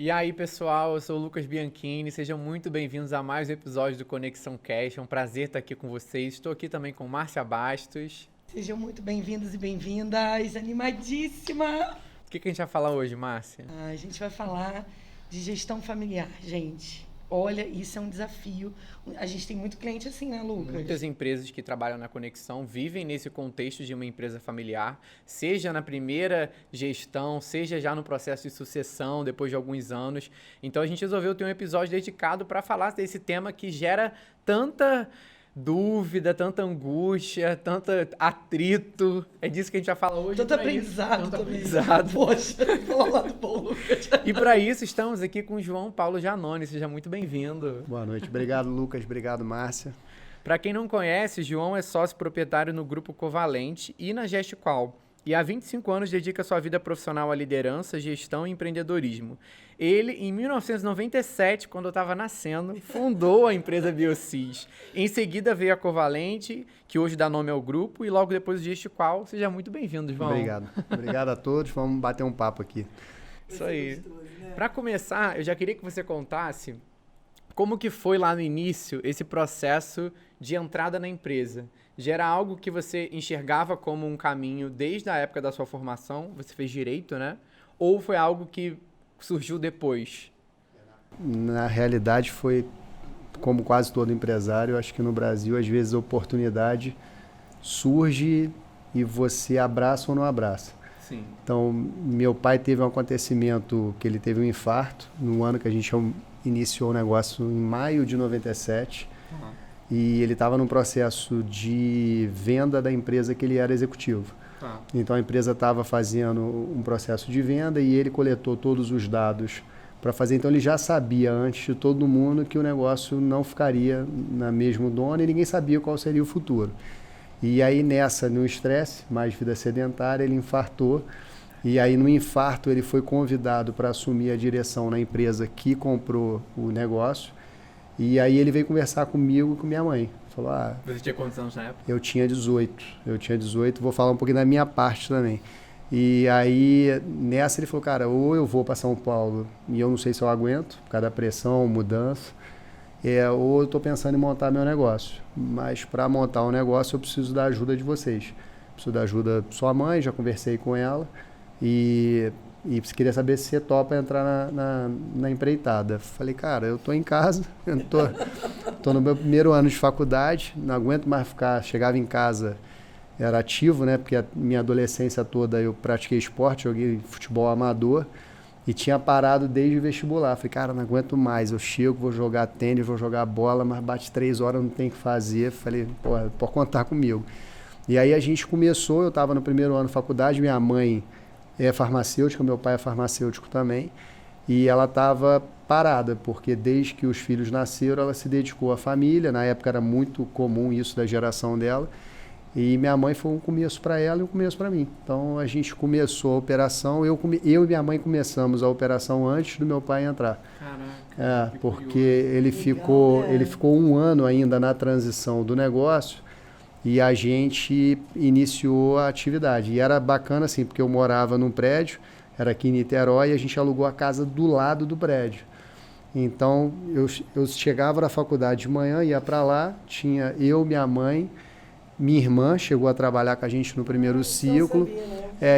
E aí, pessoal, eu sou o Lucas Bianchini, sejam muito bem-vindos a mais um episódio do Conexão Cast, é um prazer estar aqui com vocês. Estou aqui também com Márcia Bastos. Sejam muito bem-vindos e bem-vindas, animadíssima! O que a gente vai falar hoje, Márcia? A gente vai falar de gestão familiar, gente. Olha, isso é um desafio. A gente tem muito cliente assim, né, Lucas? Muitas empresas que trabalham na Conexão vivem nesse contexto de uma empresa familiar, seja na primeira gestão, seja já no processo de sucessão, depois de alguns anos. Então a gente resolveu ter um episódio dedicado para falar desse tema que gera tanta dúvida, tanta angústia, tanto atrito. É disso que a gente vai falar hoje. Tanto aprendizado. Tanto aprendizado. Poxa, falar lá do bom, Lucas. E para isso estamos aqui com o João Paulo Janone. Seja muito bem-vindo. Boa noite. Obrigado, Lucas. Obrigado, Márcia. Para quem não conhece, João é sócio proprietário no Grupo Covalente e na GestQual. E há 25 anos dedica sua vida profissional à liderança, gestão e empreendedorismo. Ele, em 1997, quando eu estava nascendo, fundou a empresa Biocis. Em seguida veio a Covalente, que hoje dá nome ao grupo, e logo depois o GestQual. Seja muito bem-vindo, João. Obrigado. Obrigado a todos. Vamos bater um papo aqui. Isso aí. Para começar, eu já queria que você contasse como que foi lá no início esse processo de entrada na empresa. Já era algo que você enxergava como um caminho desde a época da sua formação? Você fez direito, né? Ou foi algo que surgiu depois? Na realidade, foi como quase todo empresário. Eu acho que no Brasil, às vezes, a oportunidade surge e você abraça ou não abraça. Sim. Então, meu pai teve um acontecimento que ele teve um infarto no ano que a gente iniciou o negócio, em maio de 97. E ele estava num processo de venda da empresa que ele era executivo. Então a empresa estava fazendo um processo de venda e ele coletou todos os dados para fazer. Então ele já sabia antes de todo mundo que o negócio não ficaria na mesmo dono e ninguém sabia qual seria o futuro. E aí no estresse, mais vida sedentária, ele infartou. E aí no infarto ele foi convidado para assumir a direção na empresa que comprou o negócio. E aí ele veio conversar comigo e com minha mãe. Falou, Você tinha quantos anos na época? Eu tinha 18, vou falar um pouquinho da minha parte também. E aí, nessa ele falou, cara, ou eu vou para São Paulo e eu não sei se eu aguento, por causa da pressão, mudança, ou eu estou pensando em montar meu negócio. Mas para montar um negócio eu preciso da ajuda de vocês. Preciso da ajuda da sua mãe, já conversei com ela e queria saber se você topa entrar na empreitada. Falei, cara, eu tô em casa, eu tô no meu primeiro ano de faculdade, não aguento mais chegava em casa, era ativo, né? Porque a minha adolescência toda eu pratiquei esporte, joguei futebol amador e tinha parado desde o vestibular. Falei, cara, não aguento mais, eu chego, vou jogar tênis, vou jogar bola, mas bate 3 horas, não tem o que fazer. Falei, porra, pode contar comigo. E aí a gente começou, eu estava no primeiro ano de faculdade, minha mãe é farmacêutica, meu pai é farmacêutico também, e ela estava parada, porque desde que os filhos nasceram, ela se dedicou à família, na época era muito comum isso da geração dela, e minha mãe foi um começo para ela e um começo para mim. Então a gente começou a operação, eu e minha mãe começamos a operação antes do meu pai entrar. Caraca. Porque ele ficou 1 ano ainda na transição do negócio, e a gente iniciou a atividade. E era bacana assim, porque eu morava num prédio, era aqui em Niterói, e a gente alugou a casa do lado do prédio. Então, eu chegava na faculdade de manhã, ia para lá, tinha eu, minha mãe, minha irmã chegou a trabalhar com a gente no primeiro ciclo,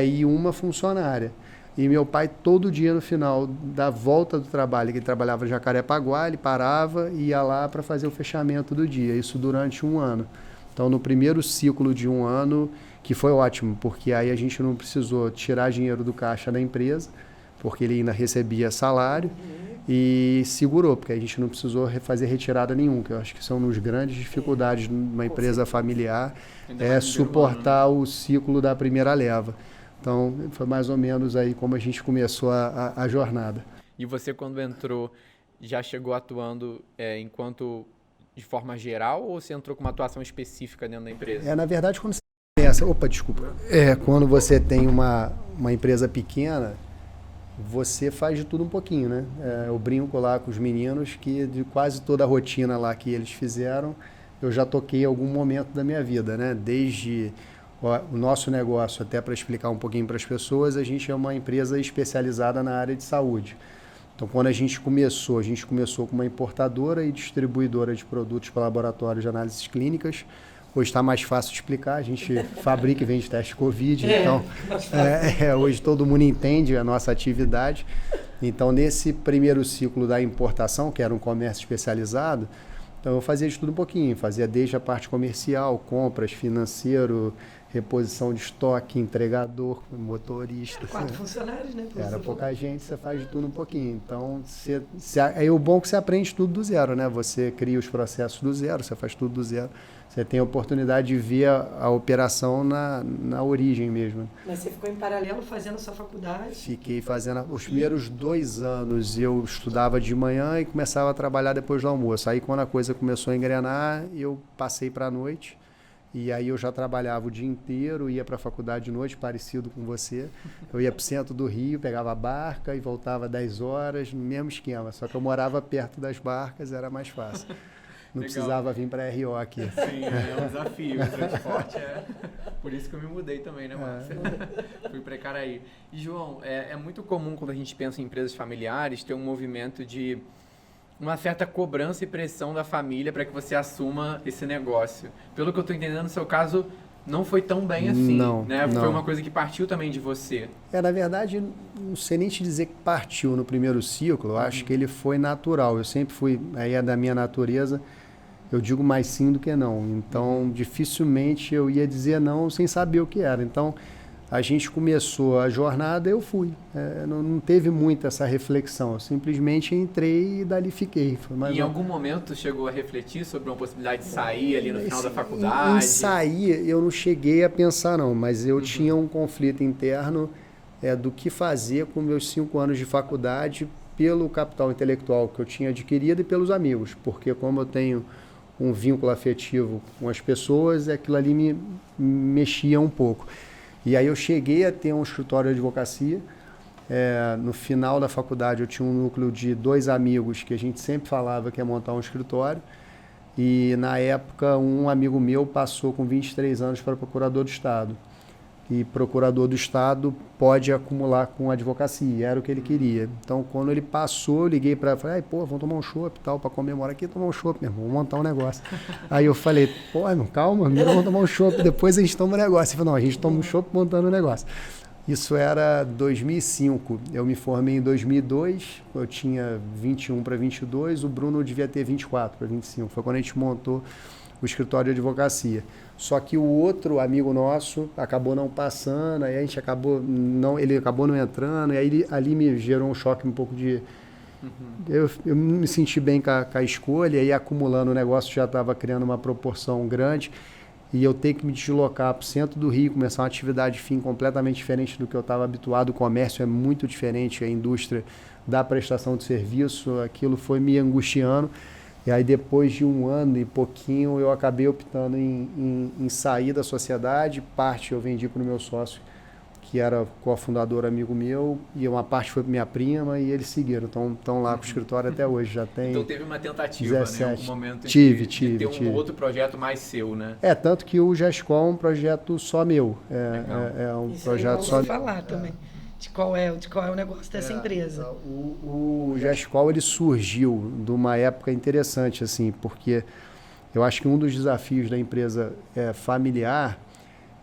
e uma funcionária. E meu pai, todo dia no final da volta do trabalho, que ele trabalhava em Jacarepaguá, ele parava e ia lá para fazer o fechamento do dia, isso durante 1 ano. Então, no primeiro ciclo de 1 ano, que foi ótimo, porque aí a gente não precisou tirar dinheiro do caixa da empresa, porque ele ainda recebia salário, e segurou, porque a gente não precisou fazer retirada nenhuma, que eu acho que são uma das grandes dificuldades de uma empresa familiar, suportar o ciclo da primeira leva. Então, foi mais ou menos aí como a gente começou a jornada. E você, quando entrou, já chegou atuando enquanto de forma geral, ou você entrou com uma atuação específica dentro da empresa? Na verdade, quando você quando você tem uma empresa pequena, você faz de tudo um pouquinho, né? Eu brinco lá com os meninos que de quase toda a rotina lá que eles fizeram, eu já toquei em algum momento da minha vida, né? Desde o nosso negócio, até para explicar um pouquinho para as pessoas, a gente é uma empresa especializada na área de saúde. Então, quando a gente começou com uma importadora e distribuidora de produtos para laboratórios de análises clínicas. Hoje está mais fácil de explicar, a gente fabrica e vende teste Covid, então hoje todo mundo entende a nossa atividade. Então, nesse primeiro ciclo da importação, que era um comércio especializado, então eu fazia de tudo um pouquinho, fazia desde a parte comercial, compras, financeiro, reposição de estoque, entregador, motorista. 4 funcionários, né? Era pouca gente, você faz de tudo um pouquinho. Então, aí o bom é que você aprende tudo do zero, né? Você cria os processos do zero, você faz tudo do zero. Você tem a oportunidade de ver a operação na origem mesmo. Mas você ficou em paralelo fazendo a sua faculdade? Fiquei fazendo... Os primeiros 2 anos eu estudava de manhã e começava a trabalhar depois do almoço. Aí quando a coisa começou a engrenar, eu passei para a noite. E aí eu já trabalhava o dia inteiro, ia para a faculdade de noite, parecido com você. Eu ia para o centro do Rio, pegava a barca e voltava 10 horas, no mesmo esquema. Só que eu morava perto das barcas, era mais fácil. Não Legal. Precisava vir para RO aqui. Sim, é um desafio. O transporte por isso que eu me mudei também, né, Márcia? Fui para Icaraí. E, João, é muito comum quando a gente pensa em empresas familiares ter um movimento de uma certa cobrança e pressão da família para que você assuma esse negócio. Pelo que eu estou entendendo, no seu caso, não foi tão bem assim, né? Não. Foi uma coisa que partiu também de você. Na verdade, não sei nem te dizer que partiu no primeiro ciclo, eu acho que ele foi natural. Eu sempre fui, aí é da minha natureza, eu digo mais sim do que não. Então, dificilmente eu ia dizer não sem saber o que era. Então, a gente começou a jornada, eu fui. Não teve muito essa reflexão. Eu simplesmente entrei e dali fiquei. Em algum momento chegou a refletir sobre uma possibilidade de sair ali no final da faculdade? Em sair, eu não cheguei a pensar não, mas eu tinha um conflito interno do que fazer com meus 5 anos de faculdade pelo capital intelectual que eu tinha adquirido e pelos amigos. Porque como eu tenho um vínculo afetivo com as pessoas, aquilo ali me mexia um pouco. E aí eu cheguei a ter um escritório de advocacia. No final da faculdade eu tinha um núcleo de 2 amigos que a gente sempre falava que ia montar um escritório. E na época um amigo meu passou com 23 anos para procurador do Estado. E procurador do Estado pode acumular com advocacia, era o que ele queria. Então quando ele passou, eu liguei para ele, falei, vamos tomar um chopp e tal, para comemorar aqui, tomar um chopp, meu irmão, vamos montar um negócio. Aí eu falei, irmão, calma, primeiro vamos tomar um chopp, depois a gente toma um negócio. Ele falou, não, a gente toma um chopp montando um negócio. Isso era 2005, eu me formei em 2002, eu tinha 21 para 22, o Bruno devia ter 24 para 25, foi quando a gente montou o escritório de advocacia. Só que o outro amigo nosso acabou não passando, aí a gente ele acabou não entrando, e aí ali me gerou um choque um pouco de... Eu me senti bem com a escolha, e aí acumulando o negócio já estava criando uma proporção grande, e eu ter que me deslocar para o centro do Rio, começar uma atividade fim completamente diferente do que eu estava habituado, o comércio é muito diferente, a indústria da prestação de serviço, aquilo foi me angustiando. E aí depois de 1 ano e pouquinho eu acabei optando em sair da sociedade, parte eu vendi para o meu sócio, que era cofundador amigo meu, e uma parte foi para minha prima e eles seguiram, estão lá com o escritório até hoje, já tem... Então teve uma tentativa, 17, né? Em algum momento tive, de ter um outro projeto mais seu, né? Tanto que o GESCOL é um projeto só meu, é um isso projeto aí só... falar também. De qual é o negócio dessa empresa. O GESCOL ele surgiu de uma época interessante, assim, porque eu acho que um dos desafios da empresa familiar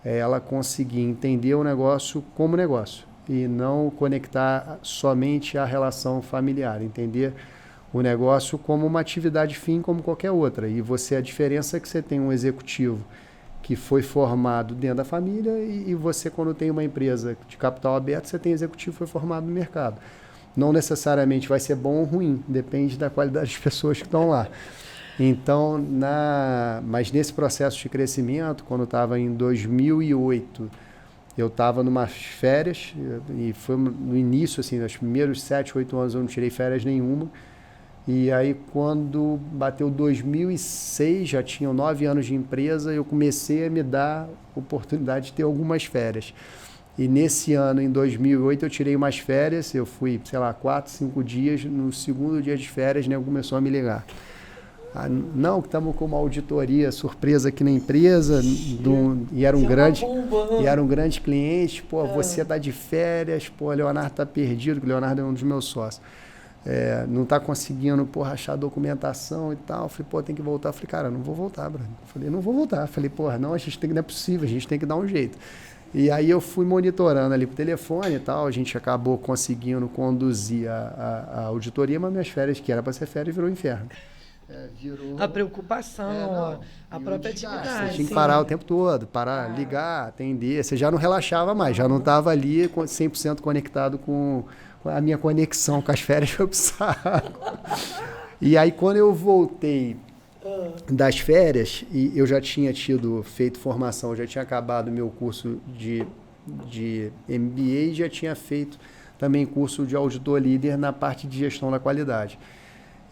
é ela conseguir entender o negócio como negócio e não conectar somente a relação familiar, entender o negócio como uma atividade fim como qualquer outra. E a diferença é que você tem um executivo que foi formado dentro da família e você, quando tem uma empresa de capital aberto, você tem executivo que foi formado no mercado. Não necessariamente vai ser bom ou ruim, depende da qualidade das pessoas que estão lá. Então, mas nesse processo de crescimento, quando eu estava em 2008, eu estava numas férias, e foi no início, assim, nos primeiros 7, 8 anos eu não tirei férias nenhuma. E aí, quando bateu 2006, já tinham 9 anos de empresa, eu comecei a me dar oportunidade de ter algumas férias. E nesse ano, em 2008, eu tirei umas férias, eu fui, 4, 5 dias, no segundo dia de férias, né, começou a me ligar. Não, que estamos com uma auditoria surpresa aqui na empresa, e era um grande cliente, você está de férias, Leonardo está perdido, que o Leonardo é um dos meus sócios. não está conseguindo, achar documentação e tal. Eu falei, tem que voltar. Eu falei, cara, não vou voltar, Bruno. Eu falei, não vou voltar. Eu falei, não, não é possível, a gente tem que dar um jeito. E aí eu fui monitorando ali por telefone e tal, a gente acabou conseguindo conduzir a auditoria, mas minhas férias, que era para ser férias, virou inferno. Virou... A preocupação, a própria atividade. Você tinha que parar o tempo todo, ligar, atender. Você já não relaxava mais, já não estava ali 100% conectado com a minha conexão com as férias, foi pro saco. E aí, quando eu voltei das férias, e eu já tinha feito formação, já tinha acabado meu curso de MBA e já tinha feito também curso de auditor líder na parte de gestão da qualidade.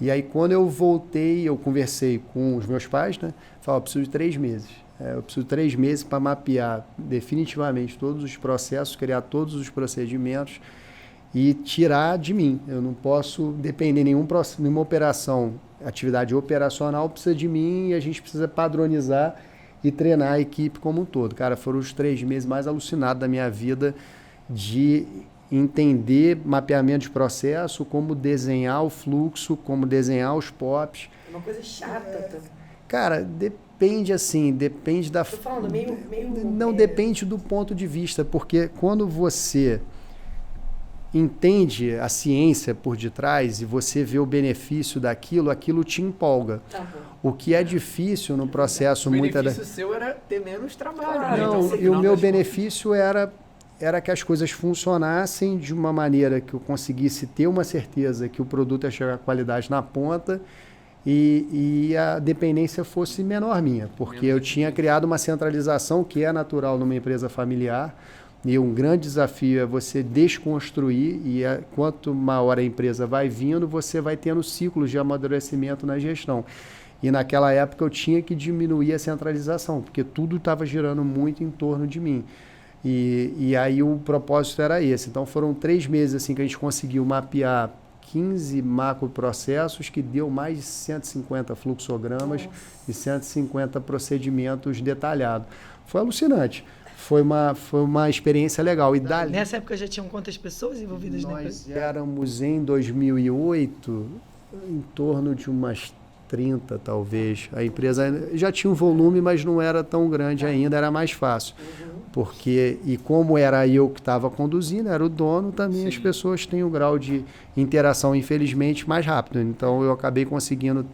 E aí, quando eu voltei, eu conversei com os meus pais, né? Falei, eu preciso de 3 meses. Eu preciso de 3 meses para mapear definitivamente todos os processos, criar todos os procedimentos e tirar de mim. Eu não posso depender de nenhuma operação, atividade operacional precisa de mim e a gente precisa padronizar e treinar a equipe como um todo. Cara, foram os 3 meses mais alucinados da minha vida de entender mapeamento de processo, como desenhar o fluxo, como desenhar os POPs. É uma coisa chata. Cara, depende da... Tô falando meio... Não, depende do ponto de vista, porque quando você entende a ciência por detrás e você vê o benefício daquilo, aquilo te empolga. O que é difícil no processo... O benefício seu era ter menos trabalho. Não, então, e o meu benefício era que as coisas funcionassem de uma maneira que eu conseguisse ter uma certeza que o produto ia chegar à qualidade na ponta e a dependência fosse menor minha, porque eu tinha criado uma centralização que é natural numa empresa familiar e um grande desafio é você desconstruir e quanto maior a empresa vai vindo, você vai tendo ciclos de amadurecimento na gestão. E naquela época eu tinha que diminuir a centralização, porque tudo estava girando muito em torno de mim. E aí o propósito era esse. Então foram 3 meses assim, que a gente conseguiu mapear 15 macroprocessos, que deu mais de 150 fluxogramas e 150 procedimentos detalhados. Foi alucinante. Foi uma experiência legal. E nessa época já tinham quantas pessoas envolvidas na empresa? Nós éramos, em 2008, em torno de umas 30, talvez. A empresa já tinha um volume, mas não era tão grande ainda, era mais fácil. E como era eu que estava conduzindo, era o dono, também as pessoas têm um grau de interação, infelizmente, mais rápido. Então, eu acabei conseguindo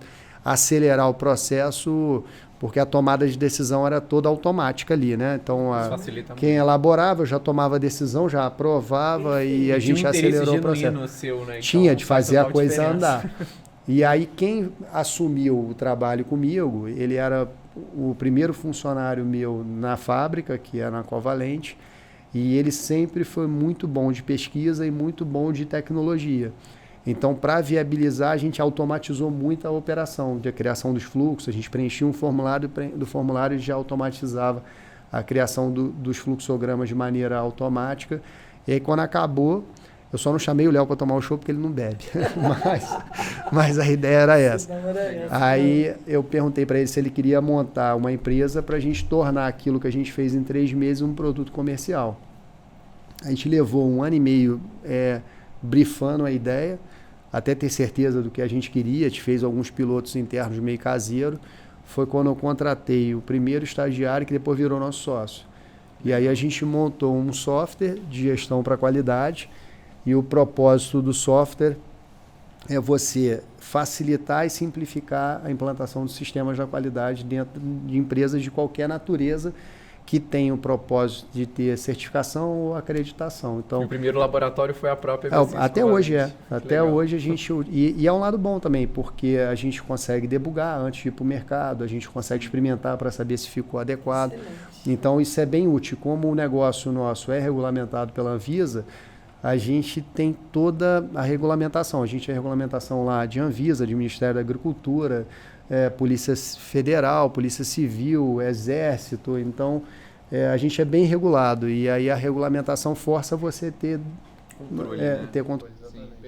acelerar o processo, porque a tomada de decisão era toda automática ali, né? Então, quem elaborava já tomava a decisão, já aprovava e a gente acelerou o processo. Seu, né? Então, tinha de fazer a coisa andar. E aí, quem assumiu o trabalho comigo, ele era o primeiro funcionário meu na fábrica, que é na Covalente, e ele sempre foi muito bom de pesquisa e muito bom de tecnologia. Então, para viabilizar, a gente automatizou muito a operação de criação dos fluxos, a gente preenchia um formulário, do formulário já automatizava a criação dos fluxogramas de maneira automática. E aí, quando acabou, eu só não chamei o Léo para tomar o show porque ele não bebe. mas a ideia era essa. Aí eu perguntei para ele se ele queria montar uma empresa para a gente tornar aquilo que a gente fez em 3 meses um produto comercial. A gente levou 1 ano e meio brifando a ideia, até ter certeza do que a gente queria. A gente fez alguns pilotos internos meio caseiro. Foi quando eu contratei o primeiro estagiário, que depois virou nosso sócio. E aí a gente montou um software de gestão para qualidade. E o propósito do software é você facilitar e simplificar a implantação dos sistemas da qualidade dentro de empresas de qualquer natureza que tenham o propósito de ter certificação ou acreditação. Então, o primeiro laboratório foi a própria até hoje Até hoje a gente... E é um lado bom também, porque a gente consegue debugar antes de ir para o mercado, a gente consegue experimentar para saber se ficou adequado. Excelente. Então, isso é bem útil. Como o negócio nosso é regulamentado pela Anvisa, a gente tem toda a regulamentação. A gente tem a regulamentação lá de Anvisa, de Ministério da Agricultura, Polícia Federal, Polícia Civil, Exército. Então, a gente é bem regulado. E aí a regulamentação força você ter controle. Ter controle.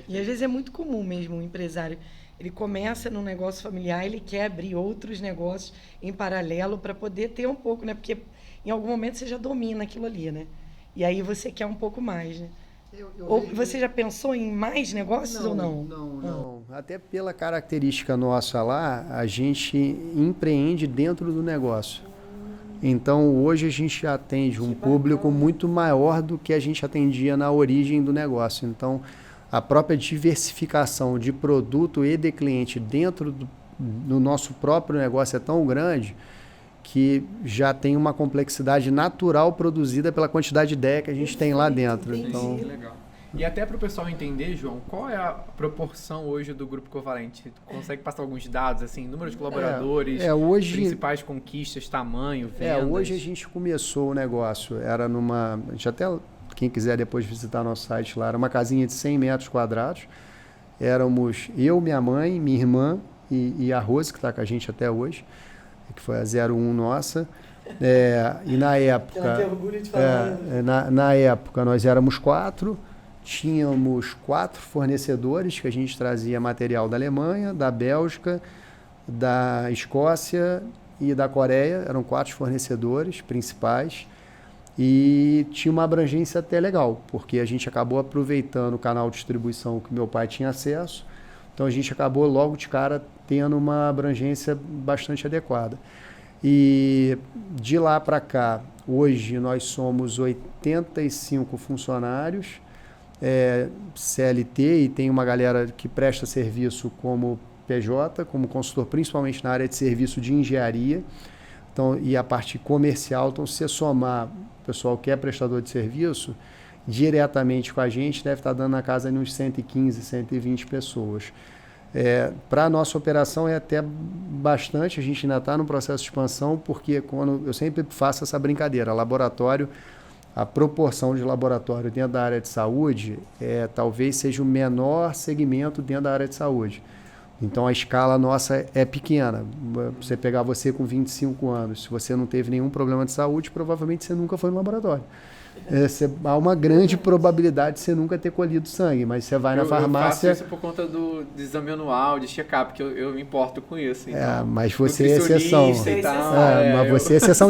E às vezes é muito comum mesmo o empresário. Ele começa num negócio familiar, ele quer abrir outros negócios em paralelo para poder ter um pouco, né? Porque em algum momento você já domina aquilo ali, né? E aí você quer um pouco mais, né? Ou você já pensou em mais negócios ou não? Não. Até pela característica nossa lá, a gente empreende dentro do negócio. Então, hoje a gente atende um público muito maior do que a gente atendia na origem do negócio. Então, a própria diversificação de produto e de cliente dentro do nosso próprio negócio é tão grande que já tem uma complexidade natural produzida pela quantidade de ideia que a gente tem lá dentro. Então, legal. E até para o pessoal entender, João, qual é a proporção hoje do Grupo Covalente? Tu consegue passar alguns dados, assim, número de colaboradores, hoje, principais conquistas, tamanho, vendas? Hoje a gente começou o negócio, era numa... A gente até, quem quiser depois visitar nosso site lá, era uma casinha de 100 metros quadrados. Éramos eu, minha mãe, minha irmã e a Rose, que está com a gente até hoje, que foi a 01 nossa. E na época... Ela tem orgulho de falar. Na época nós éramos 4, tínhamos 4 fornecedores que a gente trazia material da Alemanha, da Bélgica, da Escócia e da Coreia. Eram 4 fornecedores principais e tinha uma abrangência até legal, porque a gente acabou aproveitando o canal de distribuição que meu pai tinha acesso. Então a gente acabou logo de cara tendo uma abrangência bastante adequada. E de lá para cá, hoje nós somos 85 funcionários, CLT, e tem uma galera que presta serviço como PJ, como consultor, principalmente na área de serviço de engenharia, então, e a parte comercial. Então, se você somar o pessoal que é prestador de serviço, diretamente com a gente, deve estar dando na casa de uns 115, 120 pessoas. Para a nossa operação é até bastante, a gente ainda está no processo de expansão, porque quando eu sempre faço essa brincadeira, laboratório, a proporção de laboratório dentro da área de saúde talvez seja o menor segmento dentro da área de saúde. Então a escala nossa é pequena. Você pegar você com 25 anos, se você não teve nenhum problema de saúde, provavelmente você nunca foi no laboratório. Há uma grande probabilidade de você nunca ter colhido sangue, mas você vai na farmácia... Eu faço isso por conta do exame anual, de check-up, que eu me importo com isso. Então, mas você é exceção. Mas você é exceção.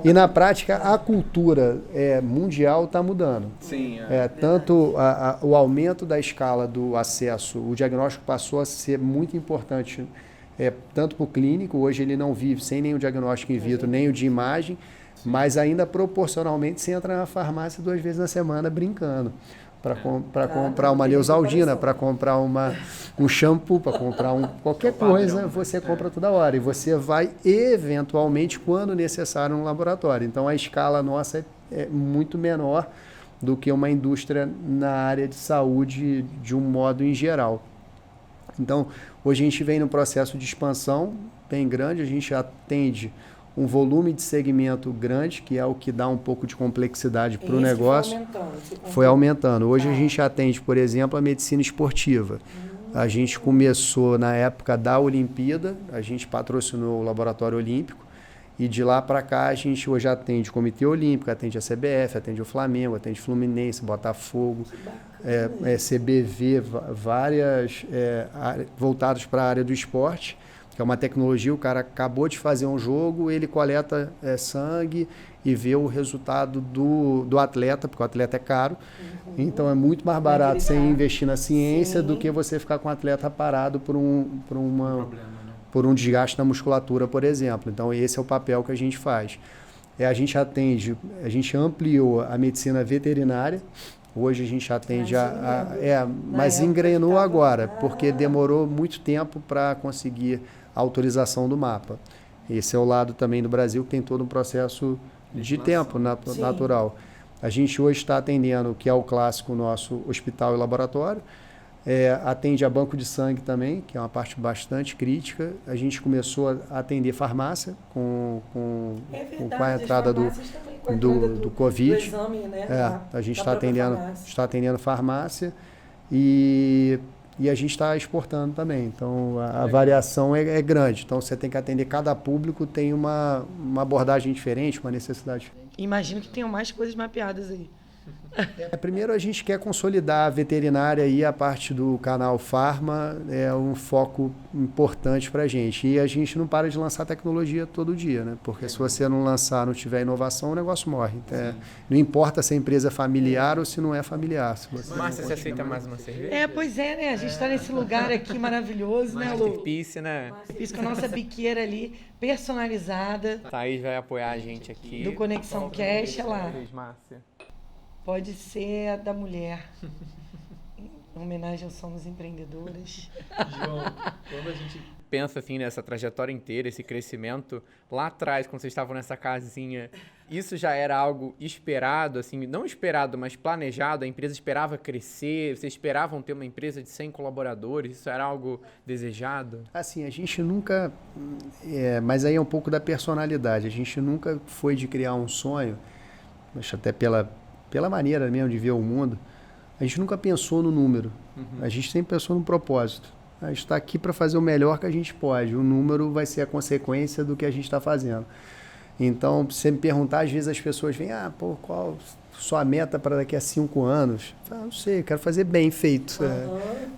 E na prática, a cultura mundial está mudando. Sim. Tanto o aumento da escala do acesso, o diagnóstico passou a ser muito importante, tanto para o clínico, hoje ele não vive sem nenhum diagnóstico in vitro, nem o de imagem, mas ainda proporcionalmente você entra na farmácia 2 vezes na semana brincando. Para comprar uma Neosaldina, para comprar um shampoo, para comprar qualquer coisa, você compra toda hora. E você vai, eventualmente, quando necessário, no laboratório. Então, a escala nossa é muito menor do que uma indústria na área de saúde, de um modo em geral. Então, hoje a gente vem num processo de expansão bem grande, a gente atende um volume de segmento grande, que é o que dá um pouco de complexidade para o negócio. Foi aumentando. Hoje a gente atende, por exemplo, a medicina esportiva. A gente começou na época da Olimpíada, a gente patrocinou o Laboratório Olímpico, e de lá para cá a gente hoje atende o Comitê Olímpico, atende a CBF, atende o Flamengo, atende o Fluminense, Botafogo, CBV, várias voltadas para a área do esporte, que é uma tecnologia. O cara acabou de fazer um jogo, ele coleta sangue e vê o resultado do atleta, porque o atleta é caro. Então é muito mais barato você investir na ciência do que você ficar com o atleta parado por um desgaste na musculatura, por exemplo. Então esse é o papel que a gente faz. A gente ampliou a medicina veterinária. Hoje a gente atende mas engrenou agora, porque demorou muito tempo para conseguir a autorização do mapa. Esse é o lado também do Brasil, que tem todo um processo de tempo natural. A gente hoje está atendendo, que é o clássico nosso, hospital e laboratório. Atende a banco de sangue também, que é uma parte bastante crítica. A gente começou a atender farmácia com a entrada do Covid. Do exame, né? A gente está atendendo farmácia e a gente está exportando também. Então, a variação é grande. Então, você tem que atender cada público, tem uma abordagem diferente, uma necessidade diferente. Imagino que tenham mais coisas mapeadas aí. Primeiro a gente quer consolidar a veterinária e a parte do canal Farma é um foco importante para a gente. E a gente não para de lançar tecnologia todo dia, né? Porque se você não lançar, não tiver inovação, o negócio morre. Não importa se a empresa é familiar ou se não é familiar. Márcia, você aceita mais uma cerveja? Pois é, né? A gente está nesse lugar aqui maravilhoso, né, Lu? Masterpiece, né? Isso com a nossa biqueira ali, personalizada. Thaís vai apoiar a gente aqui. Do Conexão Cash, olha lá. Márcia. Pode ser a da mulher. Em homenagem ao Somos Empreendedoras. João, quando a gente pensa assim nessa trajetória inteira, esse crescimento, lá atrás, quando vocês estavam nessa casinha, isso já era algo esperado, assim, não esperado, mas planejado? A empresa esperava crescer? Vocês esperavam ter uma empresa de 100 colaboradores? Isso era algo desejado? Assim, a gente nunca... mas aí é um pouco da personalidade. A gente nunca foi de criar um sonho, mas até pela maneira mesmo de ver o mundo, a gente nunca pensou no número. A gente sempre pensou no propósito. A gente está aqui para fazer o melhor que a gente pode. O número vai ser a consequência do que a gente está fazendo. Então, se você me perguntar, às vezes as pessoas vêm, qual sua meta para daqui a 5 anos? Eu falo, não sei, eu quero fazer bem feito.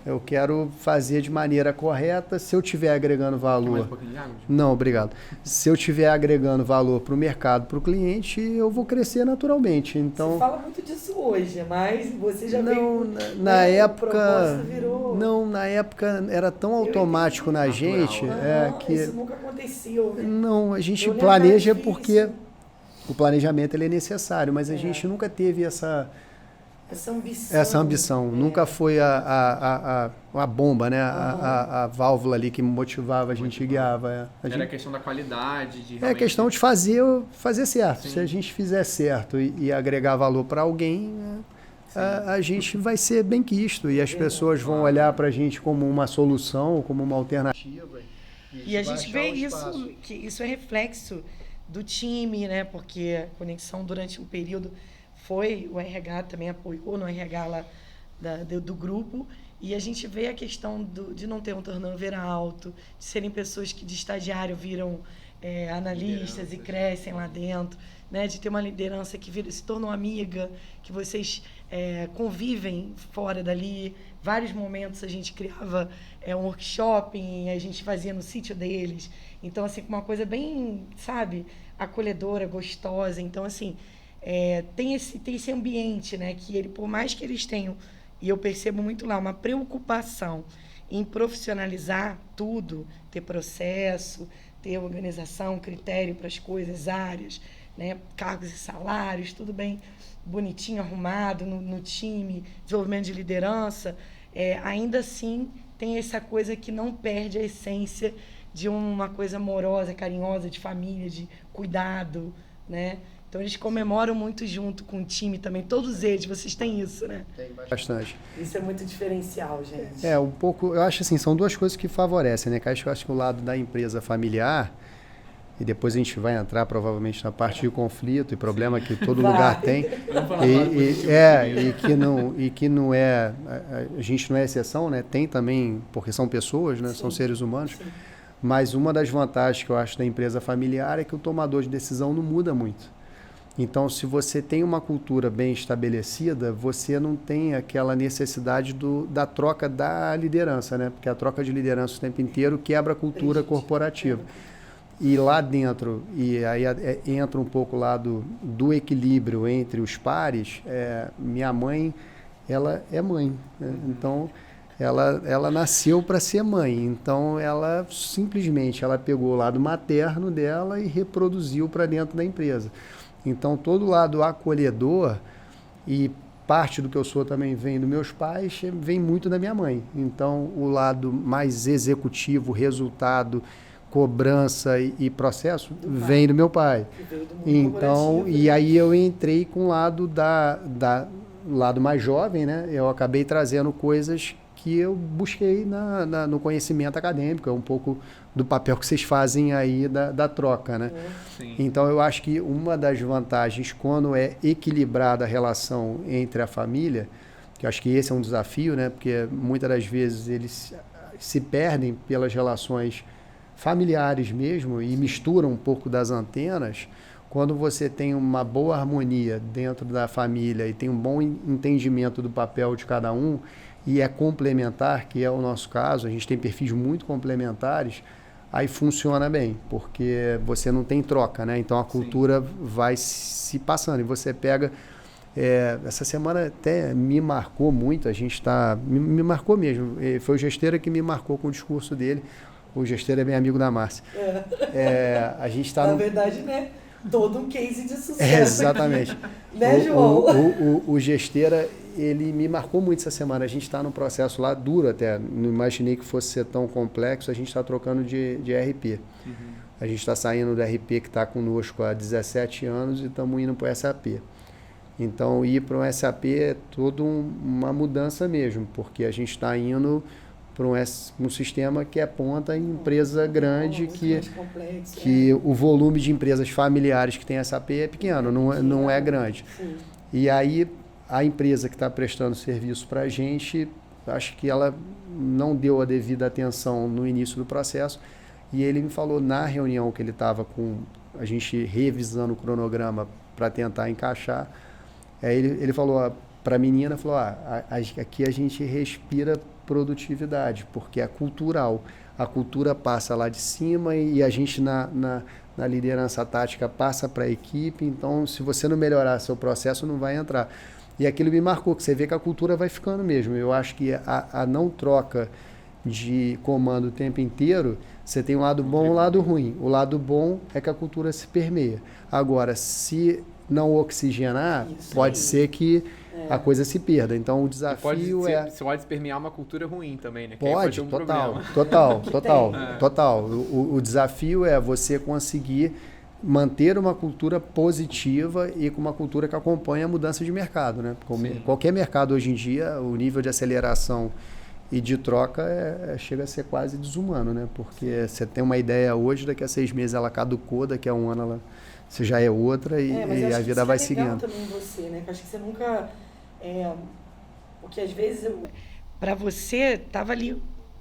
Eu quero fazer de maneira correta. Se eu estiver agregando valor... Mais um pouquinho de água? Não, obrigado. Se eu estiver agregando valor para o mercado, para o cliente, eu vou crescer naturalmente. Então, Você fala muito disso hoje, mas você já não, veio... na época... virou... Não, na época era tão automático na gente que... Isso nunca aconteceu. Né? Não, a gente Eu planeja lembro porque disso. o planejamento ele é necessário, mas a gente nunca teve essa ambição. Nunca foi a bomba, né? A válvula ali que motivava, a gente guiava. Era a questão da qualidade. É questão de fazer certo. Sim. Se a gente fizer certo e agregar valor para alguém, a gente vai ser bem quisto e as pessoas vão olhar para a gente como uma solução, como uma alternativa. E a gente vê isso, que isso é reflexo do time, né? Porque a Conexão, durante um período, o RH também apoiou no RH lá do grupo, e a gente vê a questão de não ter um turnover alto, de serem pessoas que de estagiário viram analistas e crescem lá dentro, né? De ter uma liderança que se tornou amiga, que vocês convivem fora dali. Vários momentos a gente criava um workshop, a gente fazia no sítio deles. Então, assim, uma coisa bem, sabe, acolhedora, gostosa. Então, assim, tem esse ambiente, né, que por mais que eles tenham, e eu percebo muito lá, uma preocupação em profissionalizar tudo, ter processo, ter organização, critério para as coisas, áreas, né, cargos e salários, tudo bem bonitinho, arrumado no time, desenvolvimento de liderança, ainda assim tem essa coisa que não perde a essência de uma coisa amorosa, carinhosa, de família, de cuidado, né? Então, eles comemoram muito junto com o time também. Todos eles, vocês têm isso, né? Tem bastante. Isso é muito diferencial, gente. Um pouco, eu acho assim, são duas coisas que favorecem, né? Eu acho que o lado da empresa familiar, e depois a gente vai entrar provavelmente na parte de conflito e problema que todo lugar tem, e que não é, a gente não é exceção, né? Tem também, porque são pessoas, né? São seres humanos. Sim. Mas uma das vantagens que eu acho da empresa familiar é que o tomador de decisão não muda muito. Então, se você tem uma cultura bem estabelecida, você não tem aquela necessidade da troca da liderança, né? Porque a troca de liderança o tempo inteiro quebra a cultura corporativa. E lá dentro, e aí entra um pouco lá do equilíbrio entre os pares, minha mãe, ela é mãe, né? Então, ela nasceu para ser mãe. Então, ela simplesmente pegou o lado materno dela e reproduziu para dentro da empresa. Então, todo o lado acolhedor, e parte do que eu sou também vem dos meus pais, vem muito da minha mãe. Então, o lado mais executivo, resultado, cobrança e processo, vem do meu pai. Então, e aí eu entrei com o lado lado mais jovem, né? Eu acabei trazendo coisas que eu busquei no conhecimento acadêmico, é um pouco do papel que vocês fazem aí da troca, né? Sim. Então, eu acho que uma das vantagens, quando é equilibrada a relação entre a família, que eu acho que esse é um desafio, né? Porque muitas das vezes eles se perdem pelas relações familiares mesmo e misturam um pouco das antenas. quando você tem uma boa harmonia dentro da família e tem um bom entendimento do papel de cada um e é complementar, que é o nosso caso, a gente tem perfis muito complementares, aí funciona bem, porque você não tem troca, né? Então a cultura vai se passando e você pega... essa semana até me marcou muito, a gente está... Me marcou mesmo, foi o Gesteira que me marcou com o discurso dele. O Gesteira é bem amigo da Márcia. A gente está... Na verdade, né? Todo um case de sucesso. Exatamente. Né, João? O Gesteira, ele me marcou muito essa semana. A gente está num processo lá duro até. Não imaginei que fosse ser tão complexo. A gente está trocando de RP. Uhum. A gente está saindo do RP que está conosco há 17 anos e estamos indo para o SAP. Então, ir para o SAP é toda uma mudança mesmo, porque a gente está indo para um sistema que é ponta em empresa grande, que o volume de empresas familiares que tem SAP é pequeno, não é grande. Sim. E aí, a empresa que está prestando serviço para a gente, acho que ela não deu a devida atenção no início do processo, e ele me falou na reunião que ele estava com a gente revisando o cronograma para tentar encaixar, ele falou para a menina, falou, aqui a gente respira produtividade, porque é cultural. A cultura passa lá de cima e a gente na liderança tática passa para a equipe, então se você não melhorar seu processo não vai entrar. E aquilo me marcou, que você vê que a cultura vai ficando mesmo. Eu acho que a não troca de comando o tempo inteiro, você tem um lado bom e um lado ruim. O lado bom é que a cultura se permeia. Agora, se não oxigenar, pode ser que a coisa se perda. Então, o desafio Você pode permear uma cultura ruim também, né? Pode, total. O desafio é você conseguir manter uma cultura positiva e com uma cultura que acompanha a mudança de mercado, né? Qualquer mercado hoje em dia, o nível de aceleração e de troca chega a ser quase desumano, né? Porque você tem uma ideia hoje, daqui a 6 meses ela caducou, daqui a 1 ano você já é outra e a vida vai seguindo. Também você, né? Eu acho que você nunca... porque às vezes para você tava ali,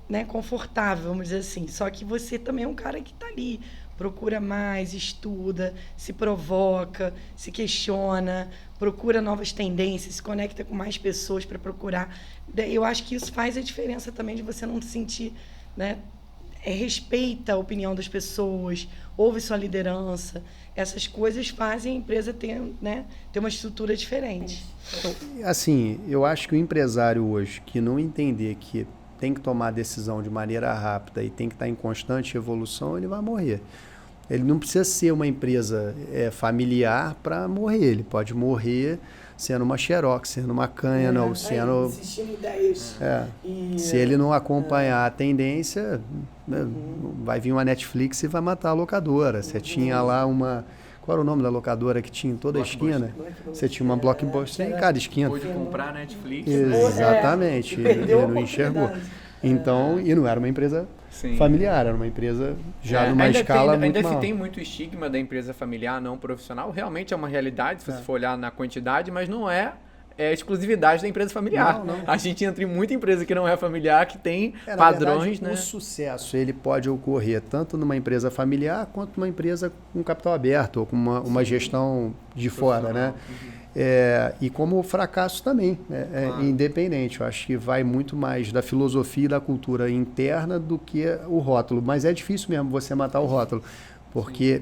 né, confortável, vamos dizer assim, só que você também é um cara que tá ali, procura mais, estuda, se provoca, se questiona, procura novas tendências, se conecta com mais pessoas para procurar. Eu acho que isso faz a diferença também de você não se sentir, né, respeita a opinião das pessoas, ouve sua liderança. Essas coisas fazem a empresa ter uma estrutura diferente. Assim, eu acho que o empresário hoje que não entender que tem que tomar decisão de maneira rápida e tem que estar em constante evolução, ele vai morrer. Ele não precisa ser uma empresa familiar para morrer. Ele pode morrer sendo uma Xerox, sendo uma Canon, sendo... Se ele não acompanhar a tendência, vai vir uma Netflix e vai matar a locadora. Você tinha lá uma... Qual era o nome da locadora que tinha em toda a esquina? Você tinha uma Blockbuster em cada esquina. Pôde comprar a Netflix. Exatamente. Ele não enxergou. Então, e não era uma empresa familiar, era uma empresa já numa escala muito maior. Ainda se tem muito estigma da empresa familiar não profissional, realmente é uma realidade, se você for olhar na quantidade, mas não é exclusividade da empresa familiar. Não. A gente entra em muita empresa que não é familiar, que tem padrões, verdade, O sucesso ele pode ocorrer tanto numa empresa familiar quanto numa empresa com capital aberto ou com uma gestão de fora, né? E como o fracasso também independente. Eu acho que vai muito mais da filosofia e da cultura interna do que o rótulo. Mas é difícil mesmo você matar o rótulo, porque...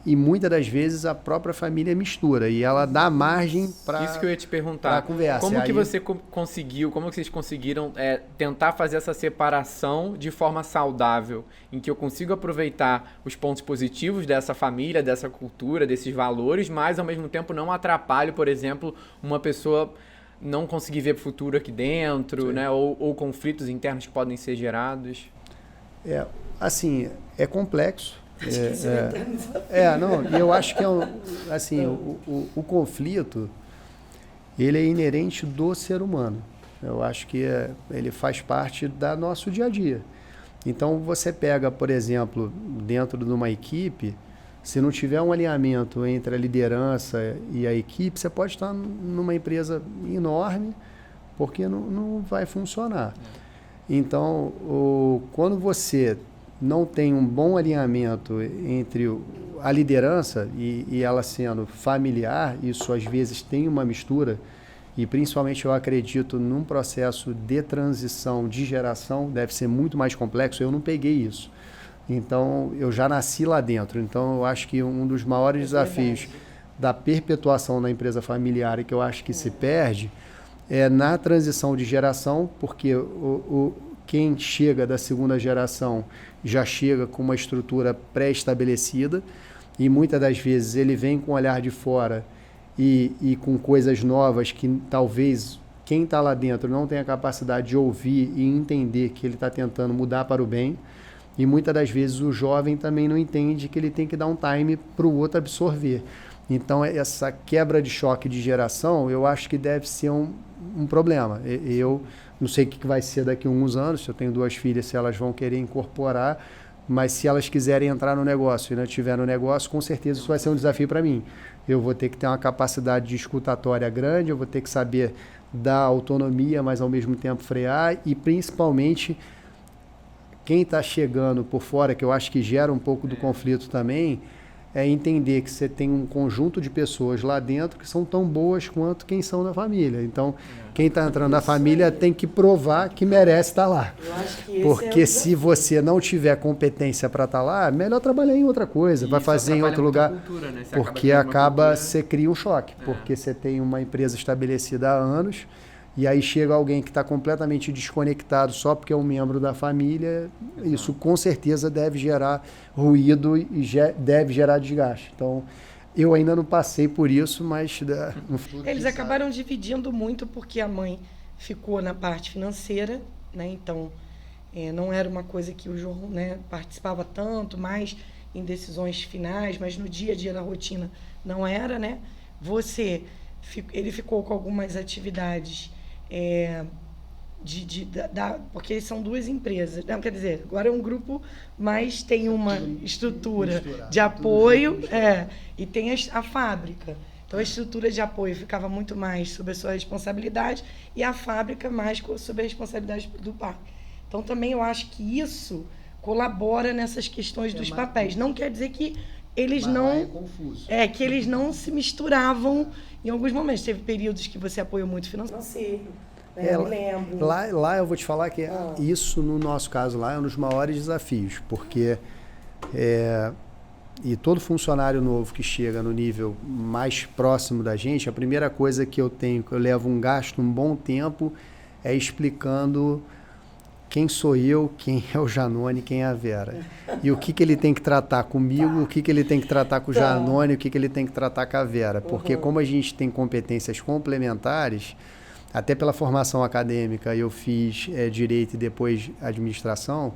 E muitas das vezes a própria família mistura e ela dá margem para isso que eu ia te perguntar. Conversa. Como que você conseguiu, como que vocês conseguiram tentar fazer essa separação de forma saudável, em que eu consigo aproveitar os pontos positivos dessa família, dessa cultura, desses valores, mas ao mesmo tempo não atrapalho, por exemplo, uma pessoa não conseguir ver futuro aqui dentro, né? Ou conflitos internos que podem ser gerados? Assim, é complexo. Eu acho que o conflito ele é inerente do ser humano. Eu acho que ele faz parte do nosso dia a dia. Então você pega, por exemplo, dentro de uma equipe, se não tiver um alinhamento entre a liderança e a equipe, você pode estar numa empresa enorme, porque não vai funcionar. Então, quando você não tem um bom alinhamento entre a liderança e ela sendo familiar, isso às vezes tem uma mistura, e principalmente eu acredito num processo de transição de geração, deve ser muito mais complexo, eu não peguei isso. Então, eu já nasci lá dentro, então eu acho que um dos maiores desafios da perpetuação da empresa familiar e que eu acho que se perde é na transição de geração, porque quem chega da segunda geração já chega com uma estrutura pré-estabelecida e muitas das vezes ele vem com o olhar de fora e com coisas novas que talvez quem está lá dentro não tenha capacidade de ouvir e entender que ele está tentando mudar para o bem. E muitas das vezes o jovem também não entende que ele tem que dar um time para o outro absorver. Então, essa quebra de choque de geração, eu acho que deve ser um problema. Eu não sei o que vai ser daqui a uns anos, se eu tenho 2 filhas, se elas vão querer incorporar, mas se elas quiserem entrar no negócio e não estiver no negócio, com certeza isso vai ser um desafio para mim. Eu vou ter que ter uma capacidade de escutatória grande, eu vou ter que saber dar autonomia, mas ao mesmo tempo frear e principalmente quem está chegando por fora, que eu acho que gera um pouco do conflito também, é entender que você tem um conjunto de pessoas lá dentro que são tão boas quanto quem são da família. Então, quem está entrando na família tem que provar que merece estar lá. Eu acho que porque se você não tiver competência para estar lá, melhor trabalhar em outra coisa, vai fazer em outro lugar. Cultura, né? Porque você cria um choque, porque você tem uma empresa estabelecida há anos, e aí chega alguém que está completamente desconectado só porque é um membro da família, isso com certeza deve gerar ruído e deve gerar desgaste. Então, eu ainda não passei por isso, mas no futuro... Eles acabaram dividindo muito porque a mãe ficou na parte financeira, né? Então, não era uma coisa que o João, né, participava tanto, mais em decisões finais, mas no dia a dia da rotina não era, né? Ele ficou com algumas atividades... porque eles são 2 empresas, não, quer dizer, agora é um grupo, mas tem uma estrutura de apoio e tem a fábrica. Então a estrutura de apoio ficava muito mais sob a sua responsabilidade e a fábrica mais sob a responsabilidade do pai. Então também eu acho que isso colabora nessas questões dos papéis. Não quer dizer que eles que eles não se misturavam em alguns momentos. Teve períodos que você apoiou muito financeiro, né? Eu me lembro. Lá eu vou te falar que isso, no nosso caso lá, é um dos maiores desafios, porque e todo funcionário novo que chega no nível mais próximo da gente, a primeira coisa que eu levo um gasto, um bom tempo, é explicando quem sou eu, quem é o Janone, quem é a Vera. E o que ele tem que tratar comigo, o que ele tem que tratar com o Janone, o que ele tem que tratar com a Vera. Porque como a gente tem competências complementares, até pela formação acadêmica, eu fiz Direito e depois Administração,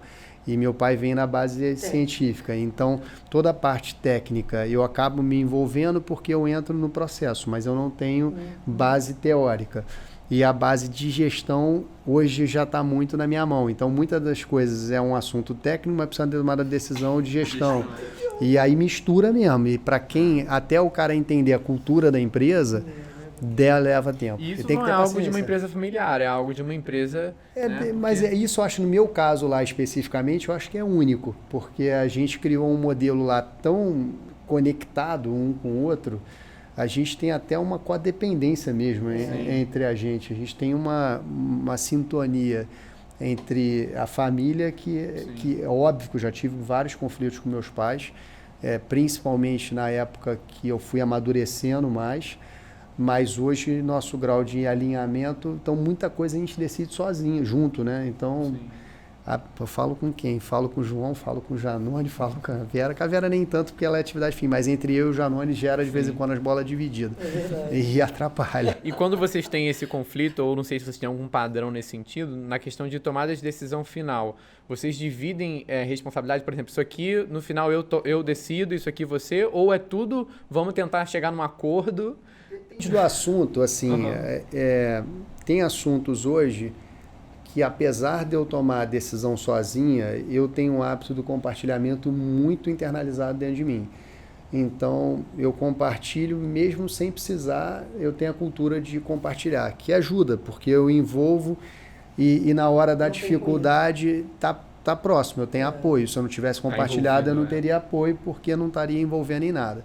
e meu pai vem na base científica. Então, toda a parte técnica eu acabo me envolvendo porque eu entro no processo, mas eu não tenho base teórica. E a base de gestão hoje já está muito na minha mão. Então, muitas das coisas é um assunto técnico, mas precisa de uma decisão de gestão. E aí mistura mesmo. E para até o cara entender a cultura da empresa, leva tempo. Isso tem não que ter é algo paciência. de uma empresa familiar, é algo de uma empresa... né? Mas isso eu acho, no meu caso lá especificamente, eu acho que é único. Porque a gente criou um modelo lá tão conectado um com o outro, a gente tem até uma codependência mesmo entre a gente. A gente tem uma sintonia entre a família que é óbvio que eu já tive vários conflitos com meus pais, principalmente na época que eu fui amadurecendo mais, mas hoje nosso grau de alinhamento, então muita coisa a gente decide sozinho, junto, né? Então... eu falo com quem? Falo com o João, falo com o Janone, falo com a Vera. Com a Vera nem tanto, porque ela é atividade fim, mas entre eu e o Janone gera de vez em quando as bolas divididas. E atrapalha. E quando vocês têm esse conflito, ou não sei se vocês têm algum padrão nesse sentido, na questão de tomada de decisão final, vocês dividem responsabilidade? Por exemplo, isso aqui, no final, eu decido, isso aqui você, ou é tudo, vamos tentar chegar num acordo? Depende do assunto, assim, tem assuntos hoje que apesar de eu tomar a decisão sozinha, eu tenho um hábito do compartilhamento muito internalizado dentro de mim. Então, eu compartilho mesmo sem precisar, eu tenho a cultura de compartilhar, que ajuda, porque eu envolvo e na hora da dificuldade tá tá próximo, eu tenho apoio. Se eu não tivesse compartilhado, eu não teria apoio, porque eu não estaria envolvendo em nada.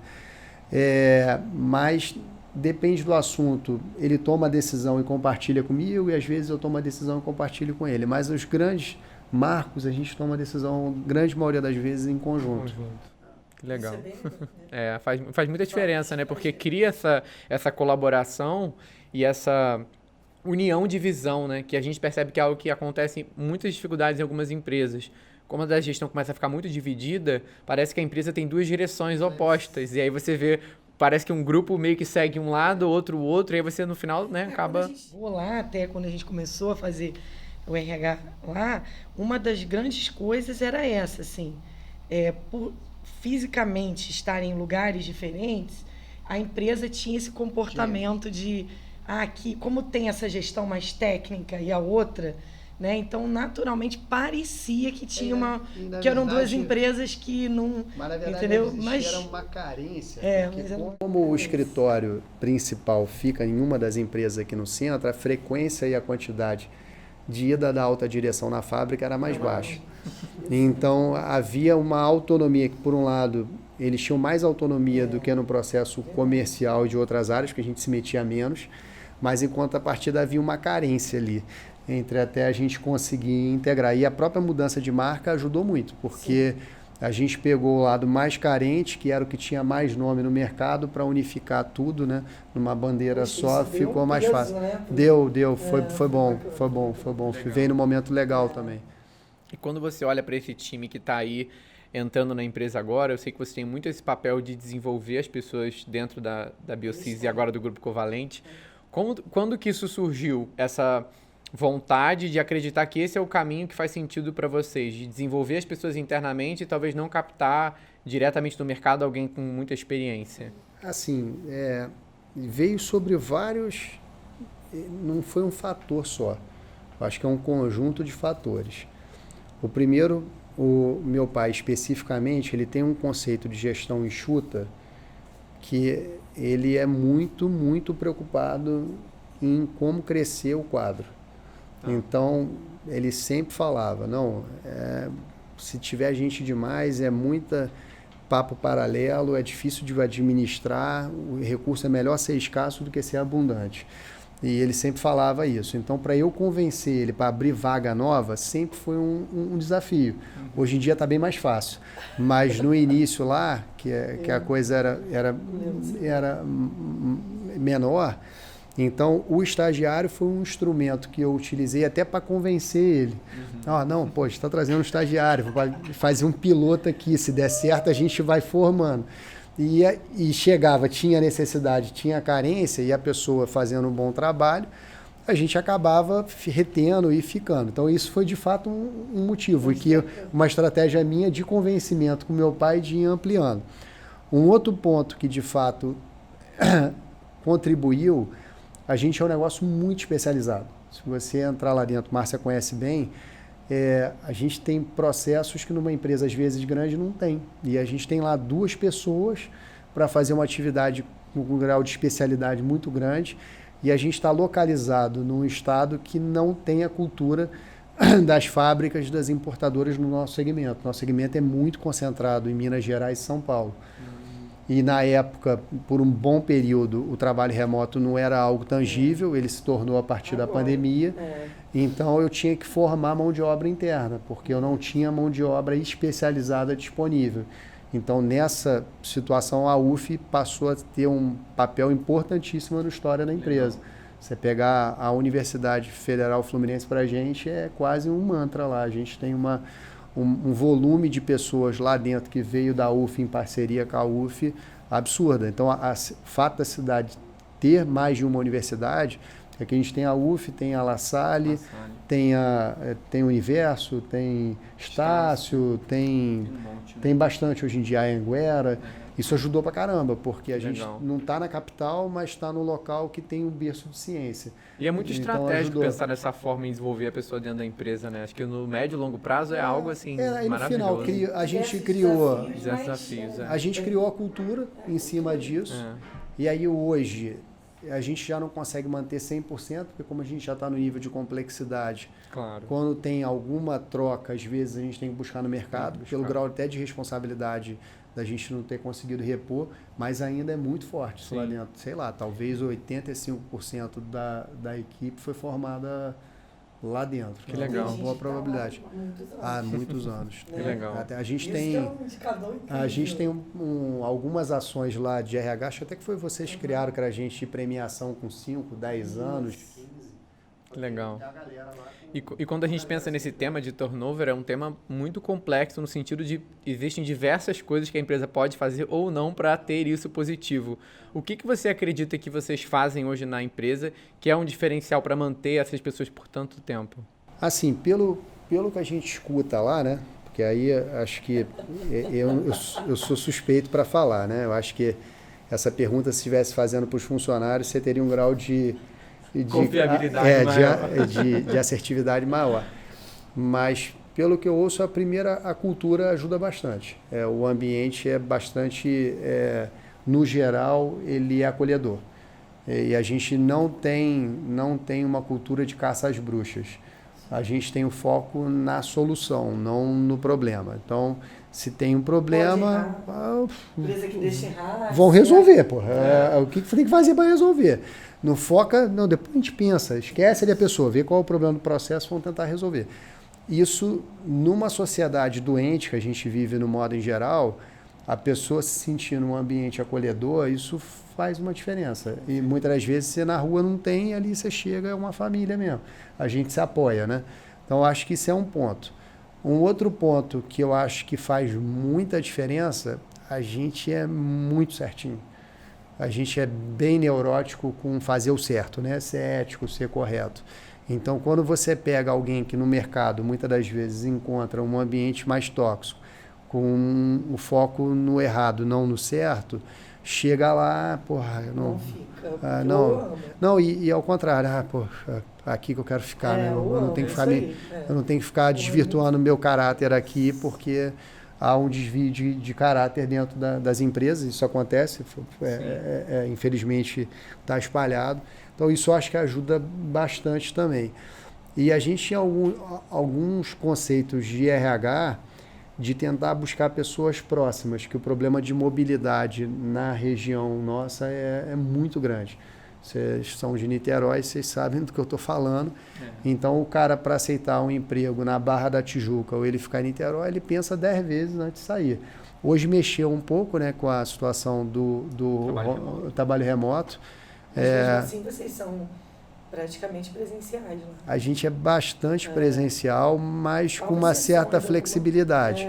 Mas depende do assunto. Ele toma a decisão e compartilha comigo, e às vezes eu tomo a decisão e compartilho com ele. Mas os grandes marcos, a gente toma a decisão, grande maioria das vezes, em conjunto. Legal. Faz muita diferença, né? Porque cria essa colaboração e essa união de visão, né? Que a gente percebe que é algo que acontece muitas dificuldades em algumas empresas. Como a gestão começa a ficar muito dividida, parece que a empresa tem duas direções opostas. E aí você vê, parece que um grupo meio que segue um lado, outro o outro, e aí você no final, né, acaba... Lá, até quando a gente começou a fazer o RH lá, uma das grandes coisas era essa, assim, por fisicamente estar em lugares diferentes, a empresa tinha esse comportamento de aqui, como tem essa gestão mais técnica e a outra, né? Então, naturalmente, parecia que tinha que eram duas empresas que não... Mas, na verdade, entendeu? Era uma carência. Mas como o escritório principal fica em uma das empresas aqui no centro, a frequência e a quantidade de ida da alta direção na fábrica era mais baixa. Então, havia uma autonomia que, por um lado, eles tinham mais autonomia do que no processo comercial de outras áreas, que a gente se metia menos, mas, em contrapartida, havia uma carência ali, entre até a gente conseguir integrar. E a própria mudança de marca ajudou muito, porque a gente pegou o lado mais carente, que era o que tinha mais nome no mercado, para unificar tudo, né? Numa bandeira só, ficou mais fácil. Né? Deu, foi bom. Veio no momento legal também. E quando você olha para esse time que está aí entrando na empresa agora, eu sei que você tem muito esse papel de desenvolver as pessoas dentro da Biocis e agora do Grupo Covalente. Quando que isso surgiu, essa vontade de acreditar que esse é o caminho que faz sentido para vocês, de desenvolver as pessoas internamente e talvez não captar diretamente do mercado alguém com muita experiência? Assim, veio sobre vários... Não foi um fator só. Eu acho que é um conjunto de fatores. O primeiro, o meu pai especificamente, ele tem um conceito de gestão enxuta que ele é muito, muito preocupado em como crescer o quadro. Então, ele sempre falava, se tiver gente demais, é muita papo paralelo, é difícil de administrar, o recurso é melhor ser escasso do que ser abundante. E ele sempre falava isso. Então, para eu convencer ele para abrir vaga nova, sempre foi um desafio. Hoje em dia está bem mais fácil. Mas no início lá, que a coisa era menor, então o estagiário foi um instrumento que eu utilizei até para convencer ele. Está trazendo um estagiário, fazer um piloto aqui, se der certo a gente vai formando. E chegava, tinha necessidade, tinha carência, e a pessoa fazendo um bom trabalho, a gente acabava retendo e ficando. Então, isso foi, de fato, um motivo, e que uma estratégia minha de convencimento com meu pai de ir ampliando. Um outro ponto que, de fato, contribuiu, a gente é um negócio muito especializado. Se você entrar lá dentro, Márcia conhece bem, a gente tem processos que numa empresa, às vezes, grande, não tem. E a gente tem lá 2 pessoas para fazer uma atividade com um grau de especialidade muito grande, e a gente está localizado num estado que não tem a cultura das fábricas, das importadoras no nosso segmento. Nosso segmento é muito concentrado em Minas Gerais e São Paulo. E, na época, por um bom período, o trabalho remoto não era algo tangível, ele se tornou a partir da pandemia. Então, eu tinha que formar mão de obra interna, porque eu não tinha mão de obra especializada disponível. Então, nessa situação, a UF passou a ter um papel importantíssimo na história da empresa. Você pegar a Universidade Federal Fluminense para a gente é quase um mantra lá. A gente tem um volume de pessoas lá dentro que veio da UF em parceria com a UF absurda. Então, o fato da cidade ter mais de uma universidade é que a gente tem a UF, tem a La Salle, tem o Universo, tem Estácio, tem bastante hoje em dia a Anguera. Isso ajudou pra caramba, porque a gente não está na capital, mas está no local que tem um berço de ciência. E é muito estratégico pensar dessa forma em desenvolver a pessoa dentro da empresa, né? Acho que no médio e longo prazo é algo assim maravilhoso. No final, a gente criou desafios. A gente criou a cultura em cima disso. E aí hoje a gente já não consegue manter 100%, porque como a gente já está no nível de complexidade, Claro. quando tem alguma troca, às vezes a gente tem que buscar no mercado, pelo grau até de responsabilidade da gente não ter conseguido repor, mas ainda é muito forte isso lá dentro. Sei lá, talvez 85% da equipe foi formada lá dentro. Que legal. Uma boa probabilidade. Há muitos anos. Que legal. Até a gente tem algumas ações lá de RH, acho até que foi vocês que criaram, que era a gente de premiação com 5, 10 anos. Que legal. E quando a gente pensa nesse tema de turnover, é um tema muito complexo no sentido de existem diversas coisas que a empresa pode fazer ou não para ter isso positivo. O que você acredita que vocês fazem hoje na empresa que é um diferencial para manter essas pessoas por tanto tempo? Assim, pelo que a gente escuta lá, né? Porque aí acho que eu sou suspeito para falar, né? Eu acho que essa pergunta, se estivesse fazendo para os funcionários, você teria um grau de confiabilidade maior. De assertividade maior. Mas, pelo que eu ouço, a cultura ajuda bastante. O ambiente é bastante, no geral, ele é acolhedor. E a gente não tem uma cultura de caça às bruxas. A gente tem o foco na solução, não no problema. Então, se tem um problema, vão resolver, porra. O que tem que fazer para resolver? Não foca, não, depois a gente pensa, esquece ali a pessoa, vê qual é o problema do processo, vamos tentar resolver. Isso, numa sociedade doente que a gente vive no modo em geral, a pessoa se sentir num ambiente acolhedor, isso faz uma diferença. E muitas das vezes você na rua não tem, ali você chega, é uma família mesmo. A gente se apoia, né? Então, acho que isso é um ponto. Um outro ponto que eu acho que faz muita diferença, a gente é muito certinho. A gente é bem neurótico com fazer o certo, né? Ser ético, ser correto. Então, quando você pega alguém que no mercado, muitas das vezes, encontra um ambiente mais tóxico, com o foco no errado, não no certo, chega lá, porra, não fica. Não, e ao contrário, aqui que eu quero ficar, né? Eu não tenho que ficar desvirtuando o meu caráter aqui, porque há um desvio de caráter dentro das empresas, isso acontece, infelizmente está espalhado. Então, isso eu acho que ajuda bastante também. E a gente tinha alguns conceitos de RH de tentar buscar pessoas próximas, que o problema de mobilidade na região nossa é muito grande. Vocês são de Niterói, vocês sabem do que eu estou falando. Então, o cara, para aceitar um emprego na Barra da Tijuca ou ele ficar em Niterói, ele pensa 10 vezes antes de sair. Hoje mexeu um pouco, né, com a situação do trabalho remoto. Mas mesmo assim, vocês são praticamente presenciais. Né? A gente é bastante presencial, mas com uma certa flexibilidade.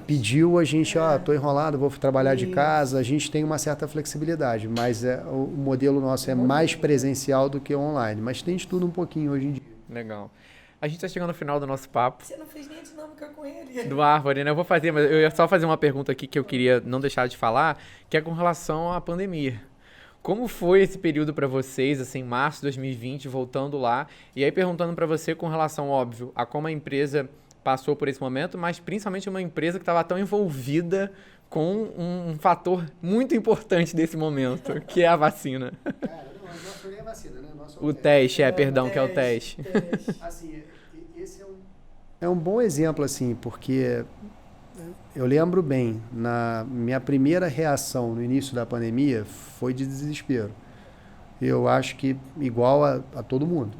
Pediu a gente, estou enrolado, vou trabalhar de casa, a gente tem uma certa flexibilidade, mas o modelo nosso é mais presencial do que online, mas tem de tudo um pouquinho hoje em dia. Legal. A gente está chegando no final do nosso papo. Você não fez nem a dinâmica com ele. Do Árvore, né? Eu vou fazer, mas eu ia só fazer uma pergunta aqui que eu queria não deixar de falar, que é com relação à pandemia. Como foi esse período para vocês, assim, março de 2020, voltando lá? E aí perguntando para você com relação, óbvio, a como a empresa passou por esse momento, mas principalmente uma empresa que estava tão envolvida com um fator muito importante desse momento, que é a vacina. Cara, não, nosso nem é vacina, né? O teste, que é o teste. Assim, esse é um bom exemplo, assim, porque eu lembro bem, na minha primeira reação no início da pandemia foi de desespero. Eu acho que igual a todo mundo.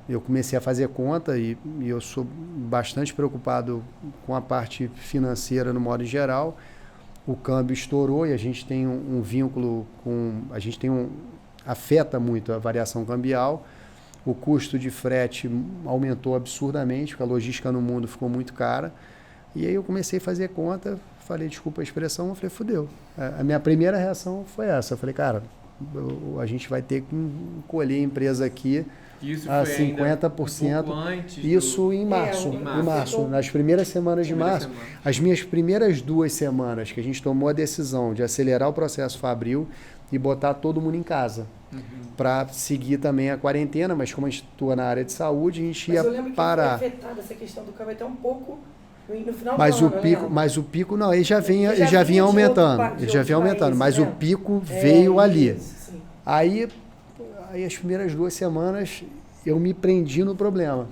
Eu comecei a fazer conta e eu sou bastante preocupado com a parte financeira no modo geral. O câmbio estourou e a gente tem um vínculo com... afeta muito a variação cambial. O custo de frete aumentou absurdamente, porque a logística no mundo ficou muito cara. E aí eu comecei a fazer conta, falei, desculpa a expressão, eu falei, fudeu. A minha primeira reação foi essa. Eu falei, cara, a gente vai ter que encolher a empresa aqui Isso a foi 50%. Um pouco antes isso em março. Em março, nas primeiras semanas de março. As minhas primeiras 2 semanas que a gente tomou a decisão de acelerar o processo Fabril e botar todo mundo em casa. Para seguir também a quarentena, mas como a gente atua na área de saúde, a gente ia parar. Mas eu lembro que foi afetada essa questão do câmbio até um pouco no final mas o pico não, ele já vinha aumentando. Ele já vinha aumentando, mas o pico veio ali. Aí as primeiras 2 semanas eu me prendi no problema.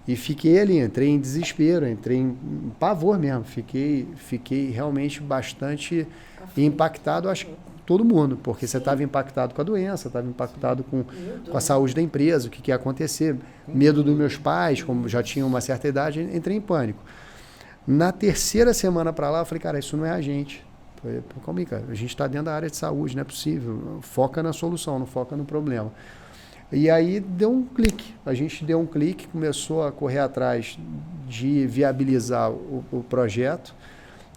E fiquei ali, entrei em desespero, entrei em pavor mesmo. Fiquei realmente bastante impactado, acho que todo mundo, porque você estava impactado com a doença, estava impactado com a saúde da empresa, o que ia acontecer. Medo dos meus pais, como já tinham uma certa idade, entrei em pânico. Na 3ª semana para lá, eu falei, cara, isso não é a gente. Falei, calma aí, cara, a gente está dentro da área de saúde, não é possível. Foca na solução, não foca no problema. E aí deu um clique. A gente deu um clique, começou a correr atrás de viabilizar o projeto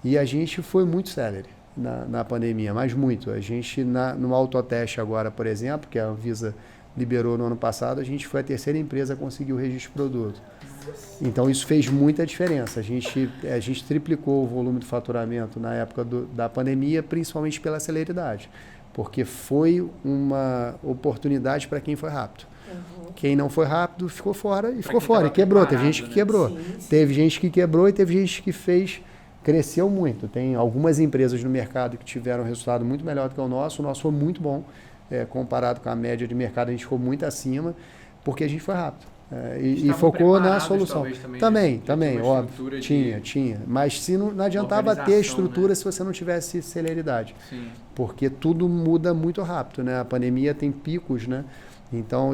e a gente foi muito célere na pandemia, mas muito. A gente, no autoteste agora, por exemplo, que a Anvisa liberou no ano passado, a gente foi a 3ª empresa a conseguir o registro de produto. Então isso fez muita diferença. A gente triplicou o volume do faturamento na época da pandemia, principalmente pela celeridade. Porque foi uma oportunidade para quem foi rápido. Quem não foi rápido ficou fora e ficou fora. E quebrou. Teve gente que quebrou. Sim. Teve gente que quebrou e teve gente que cresceu muito. Tem algumas empresas no mercado que tiveram um resultado muito melhor do que o nosso. O nosso foi muito bom. Comparado com a média de mercado, a gente ficou muito acima, porque a gente foi rápido. E focou na solução. Também, óbvio. Tinha. Mas não adiantava ter estrutura, né? Se você não tivesse celeridade. Sim. Porque tudo muda muito rápido, né? A pandemia tem picos, né? Então,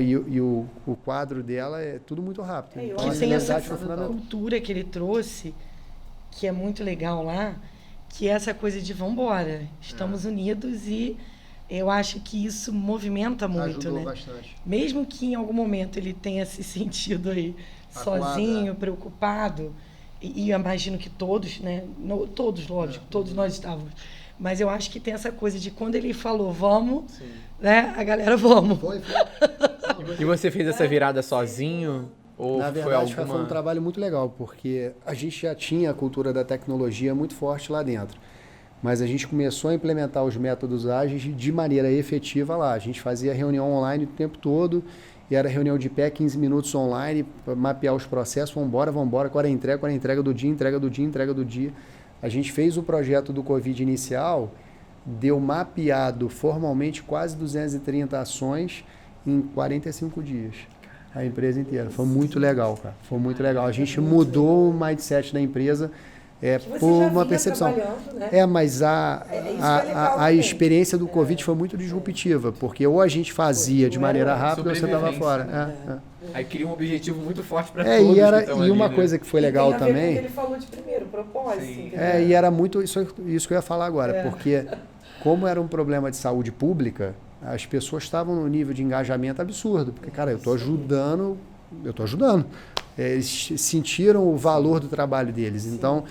o quadro dela é tudo muito rápido. Então, tem essa cultura que ele trouxe, que é muito legal lá, que é essa coisa de vambora, estamos unidos, e eu acho que isso movimenta muito, ajudou, né? Bastante. Mesmo que em algum momento ele tenha se sentido aí sozinho, preocupado, e eu imagino que todos, né? Todos, lógico, todos nós estávamos. Mas eu acho que tem essa coisa de quando ele falou vamos, sim, né? A galera vamos. Foi. E você fez essa virada sozinho? Ou na verdade, foi um trabalho muito legal, porque a gente já tinha a cultura da tecnologia muito forte lá dentro. Mas a gente começou a implementar os métodos ágeis de maneira efetiva lá. A gente fazia reunião online o tempo todo, e era reunião de pé, 15 minutos online, para mapear os processos, vambora, qual era a entrega do dia, entrega do dia. A gente fez o projeto do Covid inicial, deu mapeado formalmente quase 230 ações em 45 dias. A empresa inteira. Foi muito legal, cara. Foi muito legal. A gente mudou o mindset da empresa por uma percepção. Né? Mas a experiência do Covid foi muito disruptiva, porque ou a gente fazia de maneira rápida ou você estava fora. Aí cria um objetivo muito forte para todos. E uma coisa que foi legal também. Que ele falou de primeiro, propósito. E era muito isso que eu ia falar agora, porque como era um problema de saúde pública, as pessoas estavam num nível de engajamento absurdo, porque, cara, eu estou ajudando. Eles sentiram o valor do trabalho deles. Sim. Então,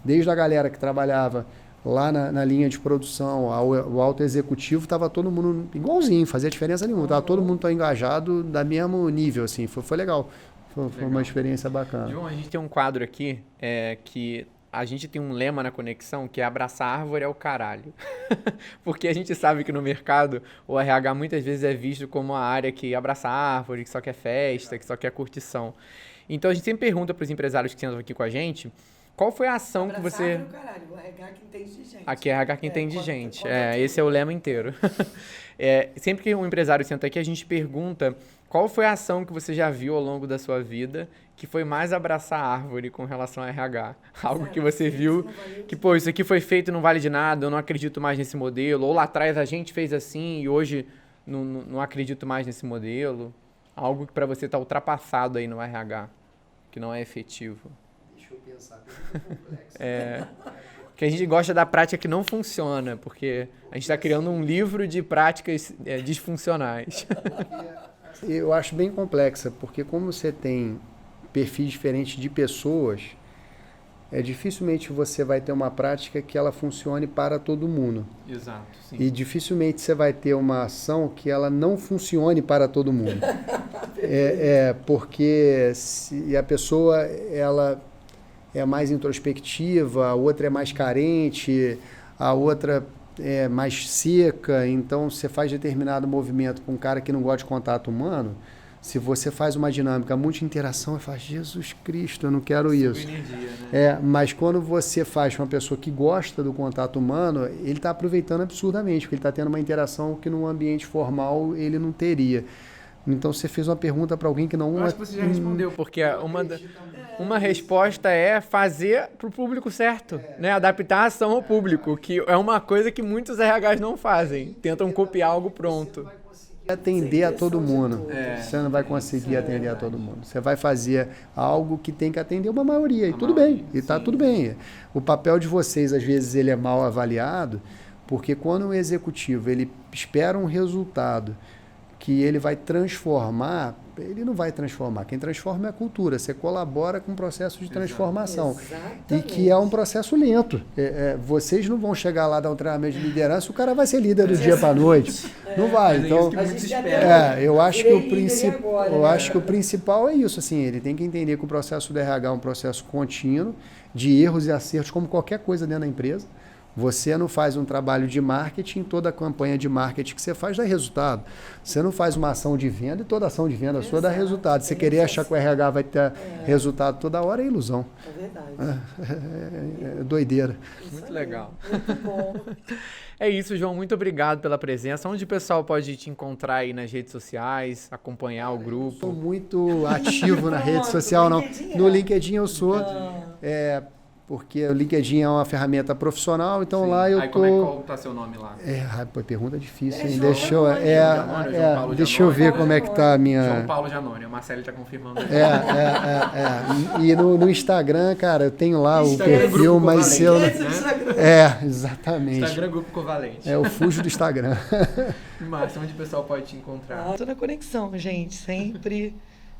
desde a galera que trabalhava lá na linha de produção, o alto executivo, estava todo mundo igualzinho, fazia diferença nenhuma. Estava todo mundo tão engajado da mesmo nível, assim. Foi legal. Foi uma experiência bacana. João, a gente tem um quadro aqui que a gente tem um lema na Conexão que é abraçar árvore é o caralho. Porque a gente sabe que no mercado o RH muitas vezes é visto como a área que abraça árvore, que só quer festa, que só quer curtição. Então a gente sempre pergunta para os empresários que estão aqui com a gente, qual foi a ação que você... Abraçar árvore é o caralho, o RH que entende de gente. Aqui é RH que entende de gente. Esse é o lema inteiro. Sempre que um empresário senta aqui, a gente pergunta qual foi a ação que você já viu ao longo da sua vida que foi mais abraçar a árvore com relação a RH. Algo que você viu que, isso aqui foi feito e não vale de nada, eu não acredito mais nesse modelo. Ou lá atrás a gente fez assim e hoje não acredito mais nesse modelo. Algo que para você está ultrapassado aí no RH, que não é efetivo. Deixa eu pensar, é muito complexo. Porque a gente gosta da prática que não funciona, porque a gente está criando um livro de práticas disfuncionais. Eu acho bem complexa, porque como você tem perfis diferentes de pessoas, dificilmente você vai ter uma prática que ela funcione para todo mundo. Exato, sim. E dificilmente você vai ter uma ação que ela não funcione para todo mundo. Porque se a pessoa ela é mais introspectiva, a outra é mais carente, a outra é mais seca, então você faz determinado movimento com um cara que não gosta de contato humano, Se você faz uma dinâmica, muita interação, eu falo, Jesus Cristo, eu não quero isso. Energia, né? Mas quando você faz com uma pessoa que gosta do contato humano, ele está aproveitando absurdamente, porque ele está tendo uma interação que num ambiente formal ele não teria. Então você fez uma pergunta para alguém que não... Eu acho que você já respondeu, porque uma resposta é fazer para o público certo, né? Adaptar a ação ao público, que é uma coisa que muitos RHs não fazem, tentam copiar algo pronto. Atender a todo mundo. Você não vai conseguir atender a todo mundo. Você vai fazer algo que tem que atender uma maioria. E tudo bem. E está tudo bem. O papel de vocês, às vezes, ele é mal avaliado, porque quando o executivo ele espera um resultado que ele vai transformar, ele não vai transformar. Quem transforma é a cultura. Você colabora com o processo de transformação. Exatamente. E que é um processo lento. Vocês não vão chegar lá, dar um treinamento de liderança, o cara vai ser líder do dia para a noite. Não vai. Então, eu acho que o principal é isso. Assim, ele tem que entender que o processo do RH é um processo contínuo, de erros e acertos, como qualquer coisa dentro da empresa. Você não faz um trabalho de marketing, toda a campanha de marketing que você faz dá resultado. Você não faz uma ação de venda e toda ação de venda sua dá resultado. Você querer achar que o RH vai ter resultado toda hora é ilusão. É verdade. É doideira. Muito legal. Muito bom. É isso, João. Muito obrigado pela presença. Onde o pessoal pode te encontrar aí nas redes sociais, acompanhar o grupo? Eu sou muito ativo na rede social, não. No LinkedIn eu sou. Porque o LinkedIn é uma ferramenta profissional, então sim. Lá eu aí, qual tá seu nome lá? Pergunta difícil, hein? João Deixa eu ver como é que tá a minha... João Paulo Janone, a Marcele tá confirmando. E no Instagram, cara, eu tenho lá o perfil, mas eu... Exatamente. Instagram Grupo Covalente. Eu fujo do Instagram. Márcia, onde o pessoal pode te encontrar? Tô na conexão, gente, sempre.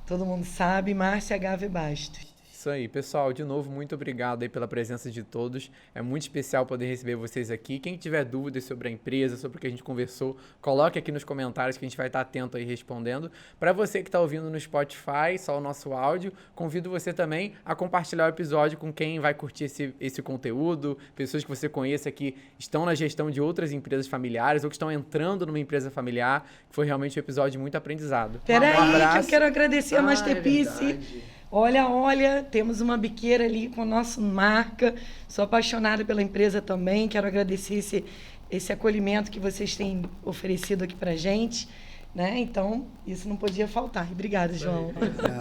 Todo mundo sabe, Márcia Gave Bastos. Isso aí, pessoal, de novo, muito obrigado aí pela presença de todos. É muito especial poder receber vocês aqui. Quem tiver dúvidas sobre a empresa, sobre o que a gente conversou, coloque aqui nos comentários que a gente vai estar atento aí respondendo. Para você que está ouvindo no Spotify, só o nosso áudio, convido você também a compartilhar o episódio com quem vai curtir esse conteúdo, pessoas que você conheça que estão na gestão de outras empresas familiares ou que estão entrando numa empresa familiar, que foi realmente um episódio muito aprendizado. Peraí, que eu quero agradecer a Masterpiece. Olha, temos uma biqueira ali com a nossa marca. Sou apaixonada pela empresa também. Quero agradecer esse acolhimento que vocês têm oferecido aqui pra gente, né? Então, isso não podia faltar. Obrigada, João.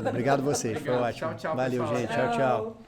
Obrigado a vocês, foi ótimo. Tchau, valeu, pessoal. gente. Tchau.